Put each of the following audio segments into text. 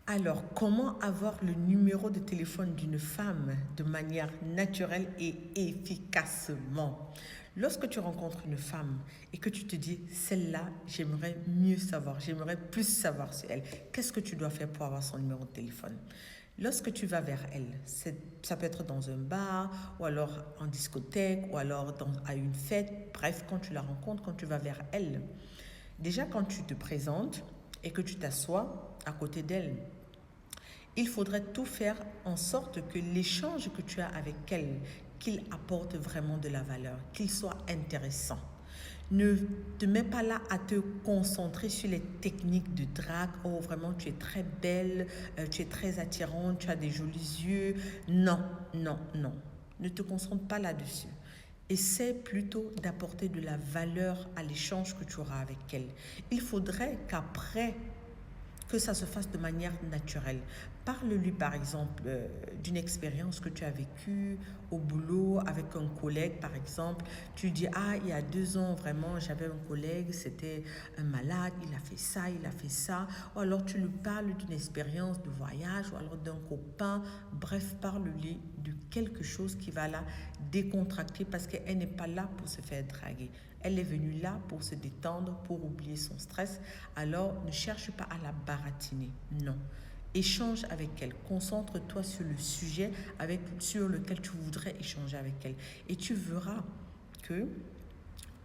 Alors, comment avoir le numéro de téléphone d'une femme de manière naturelle et efficacement? Lorsque tu rencontres une femme et que tu te dis, celle-là, j'aimerais mieux savoir, j'aimerais plus savoir sur elle, qu'est-ce que tu dois faire pour avoir son numéro de téléphone? Lorsque tu vas vers elle, ça peut être dans un bar, ou alors en discothèque, ou alors à une fête, bref, quand tu la rencontres, quand tu vas vers elle. Déjà, quand tu te présentes et que tu t'assois à côté d'elle, il faudrait tout faire en sorte que l'échange que tu as avec elle, qu'il apporte vraiment de la valeur, qu'il soit intéressant. Ne te mets pas là à te concentrer sur les techniques de drague. Oh, vraiment, tu es très belle, tu es très attirante, tu as des jolis yeux. Non, non, non. Ne te concentre pas là-dessus. Essaie plutôt d'apporter de la valeur à l'échange que tu auras avec elle. Il faudrait qu'après que ça se fasse de manière naturelle. Parle-lui par exemple d'une expérience que tu as vécue au boulot avec un collègue par exemple. Tu dis, ah, il y a 2 ans vraiment j'avais un collègue, c'était un malade, il a fait ça, il a fait ça. Ou alors tu lui parles d'une expérience de voyage ou alors d'un copain. Bref, parle-lui de quelque chose qui va la décontracter parce qu'elle n'est pas là pour se faire draguer. Elle est venue là pour se détendre, pour oublier son stress. Alors, ne cherche pas à la baratiner. Non. Échange avec elle. Concentre-toi sur le sujet sur lequel tu voudrais échanger avec elle. Et tu verras que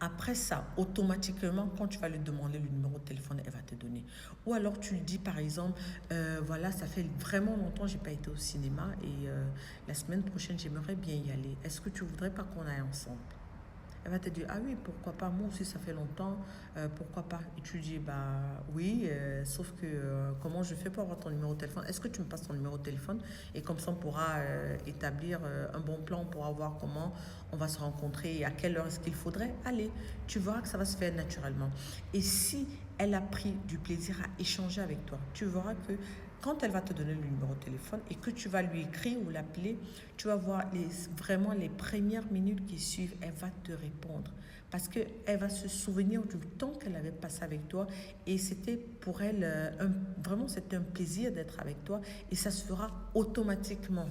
après ça, automatiquement, quand tu vas lui demander le numéro de téléphone, elle va te donner. Ou alors tu lui dis par exemple, voilà, ça fait vraiment longtemps que je n'ai pas été au cinéma et la semaine prochaine, j'aimerais bien y aller. Est-ce que tu voudrais pas qu'on aille ensemble? Elle va te dire, ah oui, pourquoi pas, moi aussi ça fait longtemps, pourquoi pas. Et tu lui dis, bah oui, sauf que comment je fais pour avoir ton numéro de téléphone? Est-ce que tu me passes ton numéro de téléphone? Et comme ça, on pourra établir un bon plan, on pourra voir comment on va se rencontrer et à quelle heure est-ce qu'il faudrait aller. Tu verras que ça va se faire naturellement. Et si elle a pris du plaisir à échanger avec toi, tu verras que quand elle va te donner le numéro de téléphone et que tu vas lui écrire ou l'appeler, tu vas voir vraiment les premières minutes qui suivent, elle va te répondre. Parce qu'elle va se souvenir du temps qu'elle avait passé avec toi et c'était pour elle, vraiment, c'était un plaisir d'être avec toi et ça se fera automatiquement.